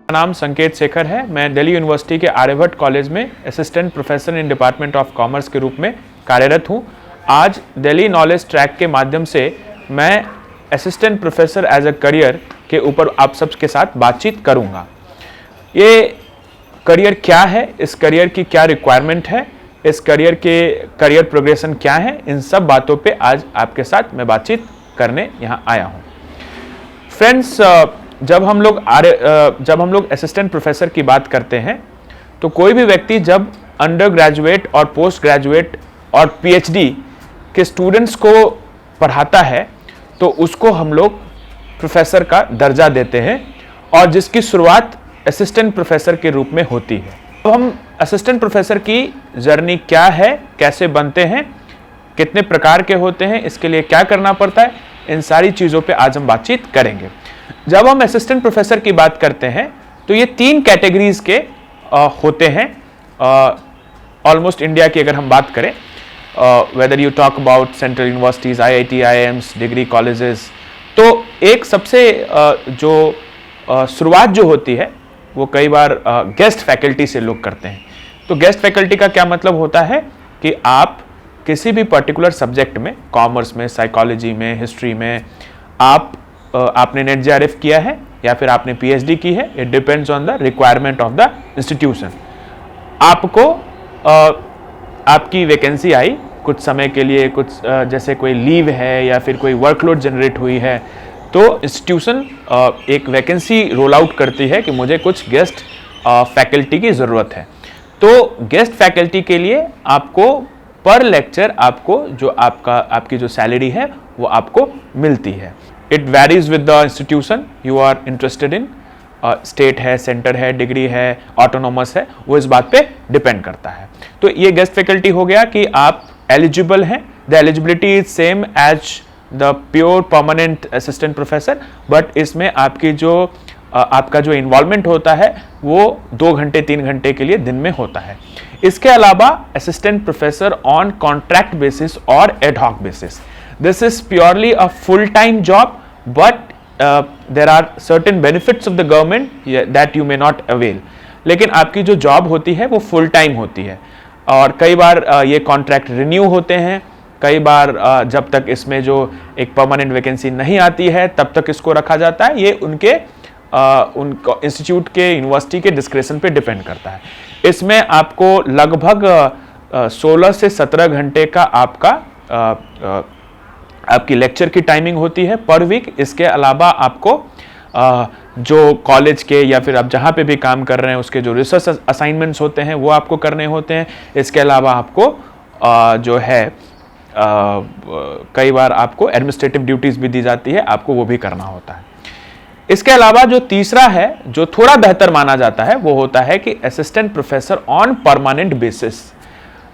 नाम संकेत शेखर है। मैं दिल्ली यूनिवर्सिटी के आर्यभट्ट कॉलेज में assistant professor in department of commerce के रूप में कार्यरत हूँ। आज दिल्ली नॉलेज ट्रैक के माध्यम से मैं assistant professor as a career के ऊपर आप सबके साथ बातचीत करूँगा। ये करियर क्या है, इस करियर की क्या रिक्वायरमेंट है, इस करियर के करियर प्रोग्रेशन क्या है, इन सब बातों पे आज आपके साथ मैं बातचीत करने यहाँ आया हूँ। फ्रेंड्स, जब हम लोग असिस्टेंट प्रोफेसर की बात करते हैं तो कोई भी व्यक्ति जब अंडर ग्रेजुएट और पोस्ट ग्रेजुएट और पीएचडी के स्टूडेंट्स को पढ़ाता है तो उसको हम लोग प्रोफेसर का दर्जा देते हैं और जिसकी शुरुआत असिस्टेंट प्रोफेसर के रूप में होती है। तो हम असिस्टेंट प्रोफेसर की जर्नी क्या है, कैसे बनते हैं, कितने प्रकार के होते हैं, इसके लिए क्या करना पड़ता है, इन सारी चीज़ों पे आज हम बातचीत करेंगे। जब हम असिस्टेंट प्रोफेसर की बात करते हैं तो ये 3 कैटेगरीज के होते हैं। ऑलमोस्ट इंडिया की अगर हम बात करें, whether you talk about central universities, IIT, IIMs, degree colleges, तो एक सबसे जो शुरुआत जो होती है वो कई बार गेस्ट फैकल्टी से लोग करते हैं। तो गेस्ट फैकल्टी का क्या मतलब होता है कि आप किसी भी पर्टिकुलर सब्जेक्ट में, कॉमर्स में, साइकोलॉजी में, हिस्ट्री में, आपने नेट जेआरएफ किया है या फिर आपने पीएचडी की है, it depends on the requirement of the institution. आपको आपकी वैकेंसी आई कुछ समय के लिए, कुछ जैसे कोई लीव है या फिर कोई वर्कलोड जनरेट हुई है, तो इंस्टीट्यूशन एक वैकेंसी रोल आउट करती है कि मुझे कुछ गेस्ट फैकल्टी की ज़रूरत है। तो गेस्ट फैकल्टी के लिए आपको पर लेक्चर जो आपकी जो सैलरी है वो आपको मिलती है। It varies with the institution you are interested in, state है, सेंटर है, डिग्री है, ऑटोनोमस है, वो इस बात पे डिपेंड करता है। तो ये गेस्ट फैकल्टी हो गया कि आप एलिजिबल हैं। The eligibility is same as the pure permanent assistant professor, but इसमें आपका जो इन्वॉल्वमेंट होता है वो 2 घंटे 3 घंटे के लिए दिन में होता है। इसके अलावा assistant professor on contract basis और ad hoc basis, this is purely a full-time job, but there are certain benefits of the government that you may not avail. लेकिन आपकी जो जॉब होती है वो फुल टाइम होती है और कई बार ये कॉन्ट्रैक्ट रिन्यू होते हैं। कई बार जब तक इसमें जो एक परमानेंट वैकेंसी नहीं आती है तब तक इसको रखा जाता है। ये उनके इंस्टीट्यूट के, यूनिवर्सिटी के डिस्क्रेशन पे डिपेंड करता है। इसमें आपको लगभग 16 से 17 घंटे का आपकी लेक्चर की टाइमिंग होती है पर वीक। इसके अलावा आपको जो कॉलेज के या फिर आप जहाँ पे भी काम कर रहे हैं उसके जो रिसर्च असाइनमेंट्स होते हैं वो आपको करने होते हैं। इसके अलावा आपको जो है कई बार आपको एडमिनिस्ट्रेटिव ड्यूटीज़ भी दी जाती है, आपको वो भी करना होता है। इसके अलावा जो तीसरा है, जो थोड़ा बेहतर माना जाता है, वो होता है कि assistant professor on permanent basis.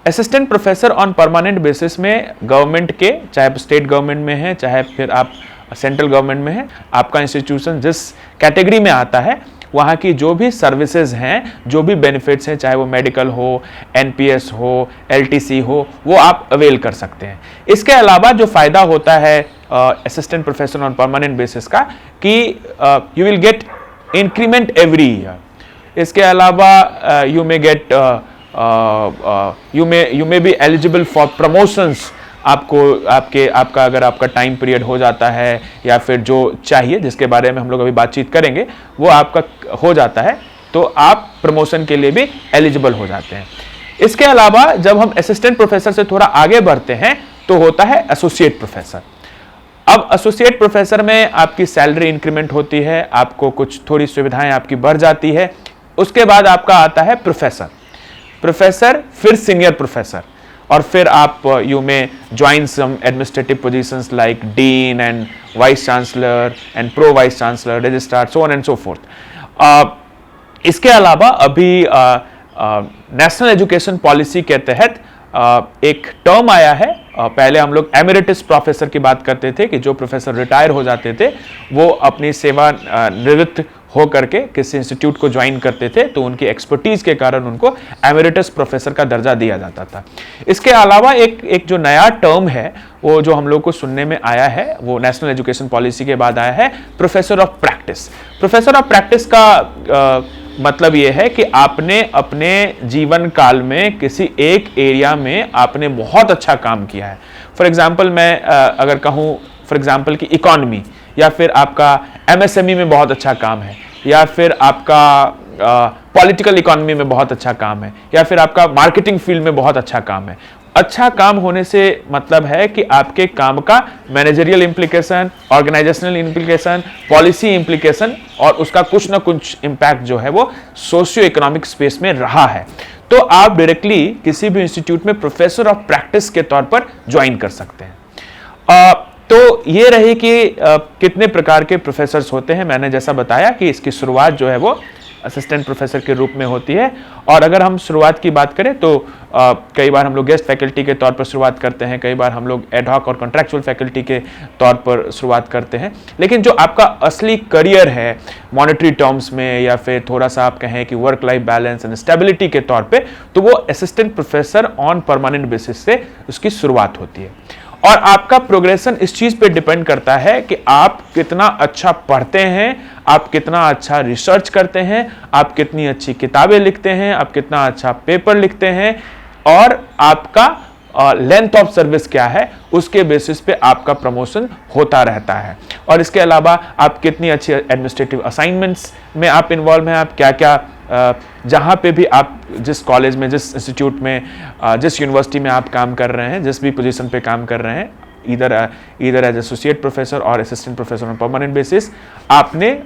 Assistant professor on permanent basis में गवर्नमेंट के, चाहे स्टेट गवर्नमेंट में है चाहे फिर आप सेंट्रल गवर्नमेंट में है, आपका इंस्टीट्यूशन जिस कैटेगरी में आता है वहाँ की जो भी सर्विसेज हैं, जो भी बेनिफिट्स हैं, चाहे वो मेडिकल हो, एनपीएस हो, एलटीसी हो, वो आप अवेल कर सकते हैं। इसके अलावा जो फ़ायदा होता है assistant professor on permanent basis का कि you will get increment every year. इसके अलावा you may gate you may be eligible for promotions। आपका अगर आपका टाइम पीरियड हो जाता है या फिर जो चाहिए, जिसके बारे में हम लोग अभी बातचीत करेंगे, वो आपका हो जाता है तो आप प्रमोशन के लिए भी एलिजिबल हो जाते हैं। इसके अलावा जब हम असिस्टेंट प्रोफेसर से थोड़ा आगे बढ़ते हैं तो होता है एसोसिएट प्रोफेसर। अब एसोसिएट प्रोफेसर में आपकी सैलरी इंक्रीमेंट होती है, आपको कुछ थोड़ी सुविधाएं आपकी बढ़ जाती है। उसके बाद आपका आता है प्रोफेसर, फिर सीनियर प्रोफेसर, और फिर आप you may join some administrative positions like dean and vice chancellor and pro vice chancellor, registrar, so on and so forth. इसके अलावा अभी नेशनल एजुकेशन पॉलिसी के तहत एक टर्म आया है। पहले हम लोग एमेरिटस प्रोफेसर की बात करते थे कि जो प्रोफेसर रिटायर हो जाते थे वो अपनी सेवा निवृत्त हो करके किसी इंस्टीट्यूट को ज्वाइन करते थे तो उनकी एक्सपर्टीज के कारण उनको एमेरिटस प्रोफेसर का दर्जा दिया जाता था। इसके अलावा एक जो नया टर्म है वो जो हम लोग को सुनने में आया है, वो नेशनल एजुकेशन पॉलिसी के बाद आया है, professor of practice. Professor of practice का मतलब ये है कि आपने अपने जीवन काल में किसी एक एरिया में आपने बहुत अच्छा काम किया है। फॉर एग्जाम्पल मैं अगर कहूँ फॉर एग्जाम्पल की इकोनॉमी, या फिर आपका एमएसएमई में बहुत अच्छा काम है, या फिर आपका पॉलिटिकल इकोनॉमी में बहुत अच्छा काम है, या फिर आपका मार्केटिंग फील्ड में बहुत अच्छा काम है। अच्छा काम होने से मतलब है कि आपके काम का managerial implication, organisational implication, policy implication और उसका कुछ ना कुछ इम्पैक्ट जो है वो सोशियो इकोनॉमिक स्पेस में रहा है। तो आप डायरेक्टली किसी भी इंस्टीट्यूट में प्रोफेसर ऑफ प्रैक्टिस के तौर पर ज्वाइन कर सकते हैं। तो ये रही कि कितने प्रकार के प्रोफेसर्स होते हैं। मैंने जैसा बताया कि इसकी शुरुआत जो है वो असिस्टेंट प्रोफेसर के रूप में होती है, और अगर हम शुरुआत की बात करें तो कई बार हम लोग गेस्ट फैकल्टी के तौर पर शुरुआत करते हैं, कई बार हम लोग एडहॉक और कॉन्ट्रैक्चुअल फैकल्टी के तौर पर शुरुआत करते हैं। लेकिन जो आपका असली करियर है मॉनेटरी टर्म्स में, या फिर थोड़ा सा आप कहें कि work life balance and stability के तौर पे, तो वो assistant professor on permanent basis से उसकी शुरुआत होती है। और आपका प्रोग्रेशन इस चीज पे डिपेंड करता है कि आप कितना अच्छा पढ़ते हैं, आप कितना अच्छा रिसर्च करते हैं, आप कितनी अच्छी किताबें लिखते हैं, आप कितना अच्छा पेपर लिखते हैं, और आपका लेंथ ऑफ सर्विस क्या है, उसके बेसिस पे आपका प्रमोशन होता रहता है। और इसके अलावा आप कितनी अच्छी एडमिनिस्ट्रेटिव असाइनमेंट्स में आप इन्वॉल्व हैं, आप क्या क्या जहाँ पे भी आप जिस कॉलेज में, जिस इंस्टीट्यूट में, जिस यूनिवर्सिटी में आप काम कर रहे हैं, जिस भी पोजीशन पे काम कर रहे हैं, ईदर एज एसोसिएट प्रोफेसर और assistant professor on permanent basis, आपने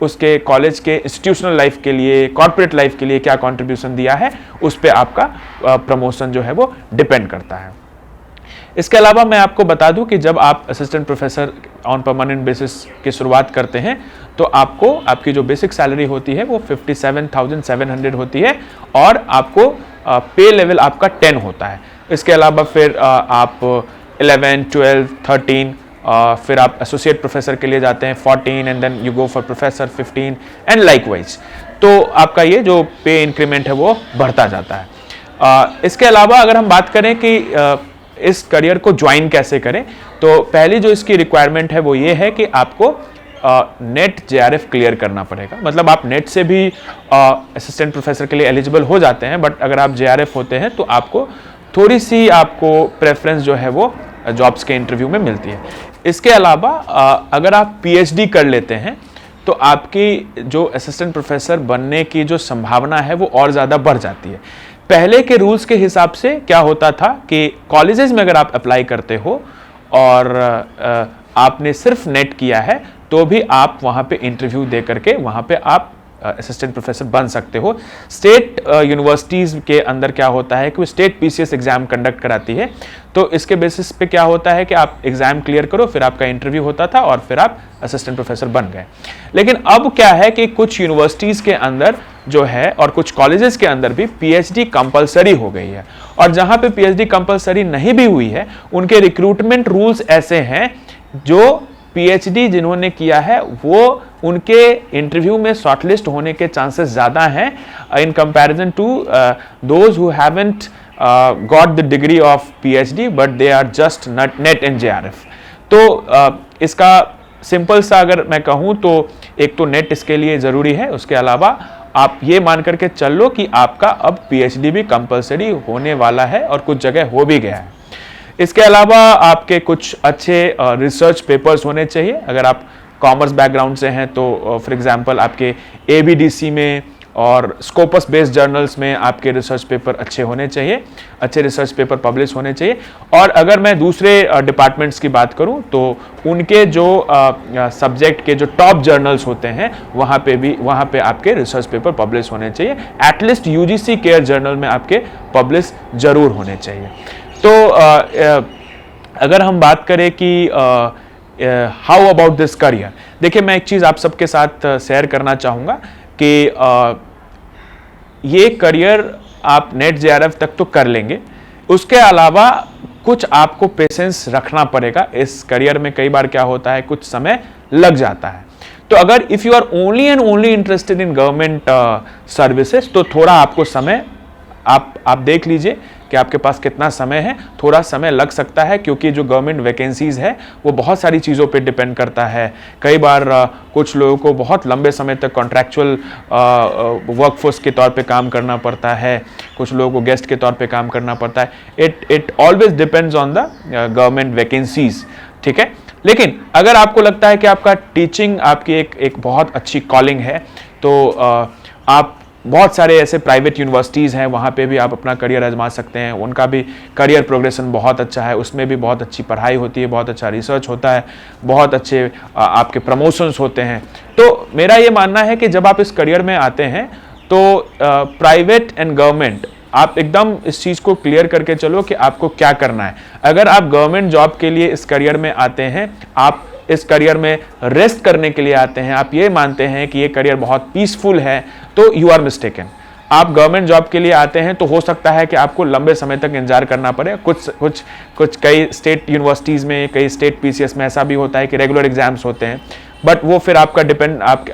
उसके कॉलेज के इंस्टीट्यूशनल लाइफ के लिए, कॉर्पोरेट लाइफ के लिए क्या कंट्रीब्यूशन दिया है, उस पर आपका प्रमोशन जो है वो डिपेंड करता है। इसके अलावा मैं आपको बता दूं कि जब आप assistant professor on permanent basis की शुरुआत करते हैं तो आपको आपकी जो बेसिक सैलरी होती है वो 57,700 होती है, और आपको पे लेवल आपका 10 होता है। इसके अलावा फिर आप 11, 12, 13, फिर आप एसोसिएट प्रोफेसर के लिए जाते हैं 14, and then you go for professor 15 and likewise. तो आपका ये जो पे इंक्रीमेंट है वो बढ़ता जाता है। इसके अलावा अगर हम बात करें कि इस करियर को ज्वाइन कैसे करें, तो पहली जो इसकी रिक्वायरमेंट है वो ये है कि आपको नेट जेआरएफ क्लियर करना पड़ेगा। मतलब आप नेट से भी असिस्टेंट प्रोफेसर के लिए एलिजिबल हो जाते हैं, बट अगर आप जेआरएफ होते हैं तो आपको थोड़ी सी आपको प्रेफरेंस जो है वो जॉब्स के इंटरव्यू में मिलती है। इसके अलावा अगर आप पीएचडी कर लेते हैं तो आपकी जो असिस्टेंट प्रोफेसर बनने की जो संभावना है वो और ज़्यादा बढ़ जाती है। पहले के रूल्स के हिसाब से क्या होता था कि कॉलेजेस में अगर आप अप्लाई करते हो और आपने सिर्फ नेट किया है तो भी आप वहाँ पे इंटरव्यू दे करके वहाँ पे आप असिस्टेंट प्रोफेसर बन सकते हो। स्टेट यूनिवर्सिटीज़ के अंदर क्या होता है कि वो स्टेट पीसीएस एग्जाम कंडक्ट कराती है, तो इसके बेसिस पे क्या होता है कि आप एग्जाम क्लियर करो, फिर आपका इंटरव्यू होता था और फिर आप असिस्टेंट प्रोफेसर बन गए। लेकिन अब क्या है कि कुछ यूनिवर्सिटीज़ के अंदर जो है और कुछ कॉलेजेस के अंदर भी पीएचडी कंपलसरी हो गई है, और जहाँ पे पीएचडी कंपलसरी नहीं भी हुई है उनके रिक्रूटमेंट रूल्स ऐसे हैं जो पीएचडी जिन्होंने किया है वो उनके इंटरव्यू में शॉर्टलिस्ट होने के चांसेस ज़्यादा हैं in comparison to those who haven't got the degree of PhD but they are just NET and JRF. तो इसका सिंपल सा अगर मैं कहूँ तो एक तो नेट इसके लिए ज़रूरी है, उसके अलावा आप ये मान करके चल लो कि आपका अब पीएचडी भी कंपलसरी होने वाला है और कुछ जगह हो भी गया है। इसके अलावा आपके कुछ अच्छे रिसर्च पेपर्स होने चाहिए। अगर आप कॉमर्स बैकग्राउंड से हैं तो फॉर एग्जांपल आपके एबीडीसी में और स्कोपस बेस्ड जर्नल्स में आपके रिसर्च पेपर अच्छे होने चाहिए, अच्छे रिसर्च पेपर पब्लिश होने चाहिए। और अगर मैं दूसरे डिपार्टमेंट्स की बात करूं तो उनके जो सब्जेक्ट के जो टॉप जर्नल्स होते हैं वहाँ पे आपके रिसर्च पेपर पब्लिश होने चाहिए। एटलीस्ट यूजीसी केयर जर्नल में आपके पब्लिश जरूर होने चाहिए। तो अगर हम बात करें कि हाउ अबाउट दिस करियर, देखिए मैं एक चीज़ आप सबके साथ शेयर करना चाहूँगा कि ये करियर आप नेट जेआरएफ तक तो कर लेंगे, उसके अलावा कुछ आपको पेशेंस रखना पड़ेगा। इस करियर में कई बार क्या होता है कुछ समय लग जाता है, तो अगर if you are only and only interested in government services तो थोड़ा आपको समय आप देख लीजिए कि आपके पास कितना समय है। थोड़ा समय लग सकता है क्योंकि जो गवर्नमेंट वैकेंसीज है वो बहुत सारी चीज़ों पे डिपेंड करता है। कई बार कुछ लोगों को बहुत लंबे समय तक कॉन्ट्रैक्चुअल वर्कफोर्स के तौर पे काम करना पड़ता है, कुछ लोगों को गेस्ट के तौर पे काम करना पड़ता है। It always depends on the government vacancies, ठीक है। लेकिन अगर आपको लगता है कि आपका टीचिंग आपकी एक बहुत अच्छी कॉलिंग है तो आप बहुत सारे ऐसे प्राइवेट यूनिवर्सिटीज़ हैं, वहाँ पे भी आप अपना करियर आजमा सकते हैं। उनका भी करियर प्रोग्रेशन बहुत अच्छा है, उसमें भी बहुत अच्छी पढ़ाई होती है, बहुत अच्छा रिसर्च होता है, बहुत अच्छे आपके प्रमोशंस होते हैं। तो मेरा ये मानना है कि जब आप इस करियर में आते हैं तो प्राइवेट एंड गवर्नमेंट आप एकदम इस चीज़ को क्लियर करके चलो कि आपको क्या करना है। अगर आप गवर्नमेंट जॉब के लिए इस करियर में आते हैं, आप इस करियर में रेस्ट करने के लिए आते हैं, आप ये मानते हैं कि ये करियर बहुत पीसफुल है, तो यू आर मिस्टेकन। आप गवर्नमेंट जॉब के लिए आते हैं तो हो सकता है कि आपको लंबे समय तक इंतजार करना पड़े। कुछ कई स्टेट यूनिवर्सिटीज़ में, कई स्टेट पीसीएस में ऐसा भी होता है कि रेगुलर एग्जाम्स होते हैं, बट वो फिर आपका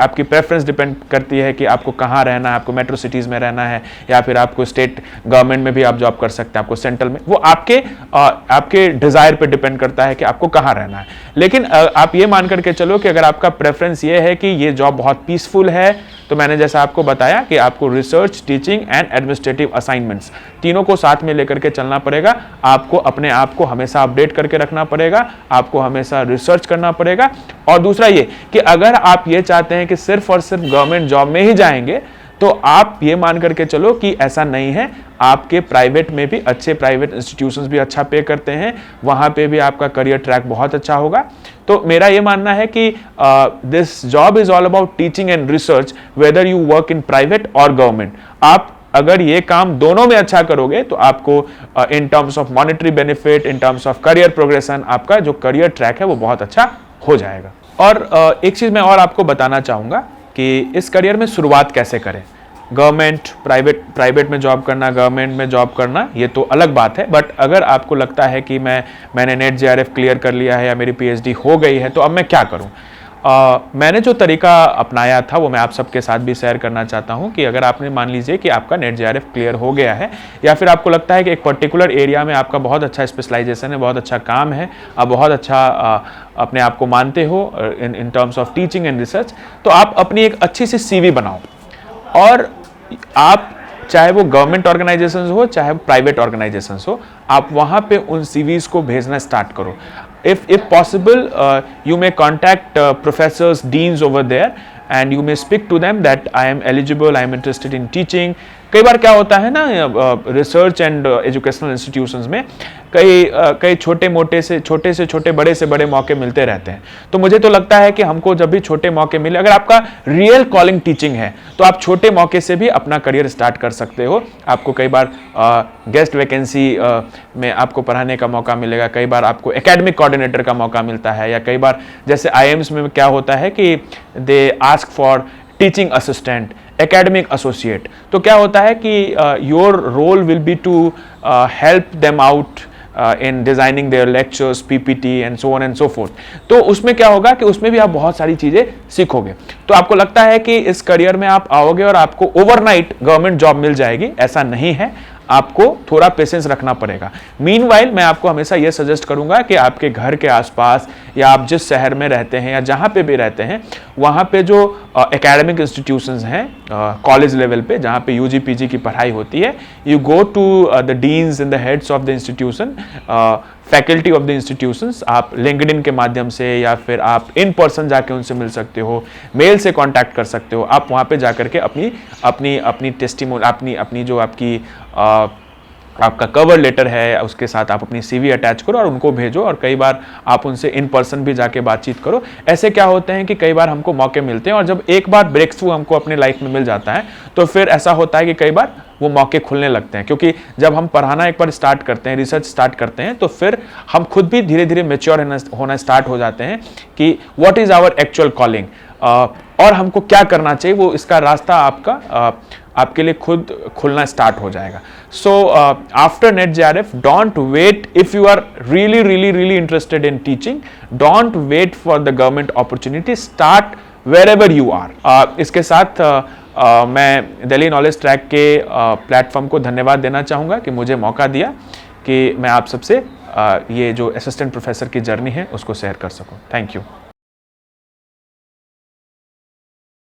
आपकी प्रेफरेंस डिपेंड करती है कि आपको कहाँ रहना है, आपको मेट्रो सिटीज़ में रहना है या फिर आपको स्टेट गवर्नमेंट में भी आप जॉब कर सकते हैं, आपको सेंट्रल में। वो आपके डिज़ायर पे डिपेंड करता है कि आपको कहाँ रहना है। लेकिन आप ये मान करके चलो कि अगर आपका प्रेफरेंस ये है कि ये जॉब बहुत पीसफुल है, तो मैंने जैसा आपको बताया कि आपको research, teaching and administrative assignments तीनों को साथ में लेकर के चलना पड़ेगा। आपको अपने आप को हमेशा अपडेट करके रखना पड़ेगा, आपको हमेशा रिसर्च करना पड़ेगा। और दूसरा ये कि अगर आप ये चाहते हैं कि सिर्फ और सिर्फ गवर्नमेंट जॉब में ही जाएंगे तो आप ये मान करके चलो कि ऐसा नहीं है। आपके प्राइवेट में भी अच्छे प्राइवेट इंस्टीट्यूशंस भी अच्छा पे करते हैं, वहाँ पे भी आपका करियर ट्रैक बहुत अच्छा होगा। तो मेरा ये मानना है कि this job is all about teaching and research whether you work in private और गवर्नमेंट। आप अगर ये काम दोनों में अच्छा करोगे तो आपको in terms of monetary benefit, in terms of career progression, आपका जो करियर ट्रैक है वो बहुत अच्छा हो जाएगा। और एक चीज़ मैं और आपको बताना चाहूँगा कि इस करियर में शुरुआत कैसे करें। गवर्नमेंट, प्राइवेट में जॉब करना, गवर्नमेंट में जॉब करना, ये तो अलग बात है। बट अगर आपको लगता है कि मैंने नेट जेआरएफ क्लियर कर लिया है या मेरी पीएचडी हो गई है तो अब मैं क्या करूं, मैंने जो तरीका अपनाया था वो मैं आप सबके साथ भी शेयर करना चाहता हूं कि अगर आपने मान लीजिए कि आपका नेट जेआरएफ क्लियर हो गया है या फिर आपको लगता है कि एक पर्टिकुलर एरिया में आपका बहुत अच्छा स्पेशलाइजेशन है, बहुत अच्छा काम है, आप बहुत अच्छा अपने आप को मानते हो in terms of teaching and research, तो आप अपनी एक अच्छी सी सीवी बनाओ। और आप चाहे वो गवर्नमेंट ऑर्गेनाइजेशंस हो चाहे प्राइवेट ऑर्गेनाइजेशंस हो, आप वहाँ पे उन सीवीज को भेजना स्टार्ट करो। if possible you may contact professors, deans over there and you may speak to them that I am eligible, I am interested in teaching। कई बार क्या होता है ना, रिसर्च एंड एजुकेशनल इंस्टीट्यूशंस में कई छोटे से छोटे बड़े से बड़े मौके मिलते रहते हैं। तो मुझे तो लगता है कि हमको जब भी छोटे मौके मिले, अगर आपका रियल कॉलिंग टीचिंग है तो आप छोटे मौके से भी अपना करियर स्टार्ट कर सकते हो। आपको कई बार गेस्ट वैकेंसी में आपको पढ़ाने का मौका मिलेगा, कई बार आपको एकेडमिक कोऑर्डिनेटर का मौका मिलता है, या कई बार जैसे आईएम्स में क्या होता है कि they ask for teaching assistant, academic associate. तो क्या होता है कि your role will be to help them out in designing their lectures, PPT and so on and so forth. तो उसमें क्या होगा कि उसमें भी आप बहुत सारी चीजें सीखोगे। तो आपको लगता है कि इस करियर में आप आओगे और आपको ओवरनाइट गवर्नमेंट जॉब मिल जाएगी, ऐसा नहीं है। आपको थोड़ा पेशेंस रखना पड़ेगा। मीनवाइल मैं आपको हमेशा यह सजेस्ट करूंगा कि आपके घर के आसपास या आप जिस शहर में रहते हैं या जहां पे भी रहते हैं, वहां पे जो एकेडमिक इंस्टीट्यूशंस हैं कॉलेज लेवल पे, जहां पे यूजी पीजी की पढ़ाई होती है, you go to the deans and the heads of the institution, faculty of the institutions. आप लिंक्डइन के माध्यम से या फिर आप इन पर्सन जाके उनसे मिल सकते हो, मेल से कांटेक्ट कर सकते हो। आप वहाँ पे जाकर के अपनी टेस्टिमोनी, अपनी जो आपका कवर लेटर है उसके साथ आप अपनी सीवी अटैच करो और उनको भेजो। और कई बार आप उनसे इन पर्सन भी जाके बातचीत करो। ऐसे क्या होते हैं कि कई बार हमको मौके मिलते हैं, और जब एक बार ब्रेक थ्रू हमको अपने लाइफ में मिल जाता है तो फिर ऐसा होता है कि कई बार वो मौके खुलने लगते हैं। क्योंकि जब हम पढ़ाना एक बार स्टार्ट करते हैं, रिसर्च स्टार्ट करते हैं, तो फिर हम खुद भी धीरे धीरे मैच्योर होना स्टार्ट हो जाते हैं कि what is our actual calling और हमको क्या करना चाहिए। वो इसका रास्ता आपके लिए खुद खुलना स्टार्ट हो जाएगा। So after NET JRF, don't wait. If you are really interested in teaching, don't wait for the government opportunity, start wherever you are. इसके साथ मैं दिल्ली नॉलेज ट्रैक के प्लेटफॉर्म को धन्यवाद देना चाहूँगा कि मुझे मौका दिया कि मैं आप सबसे ये जो असिस्टेंट प्रोफेसर की जर्नी है उसको शेयर कर सकूँ। Thank you.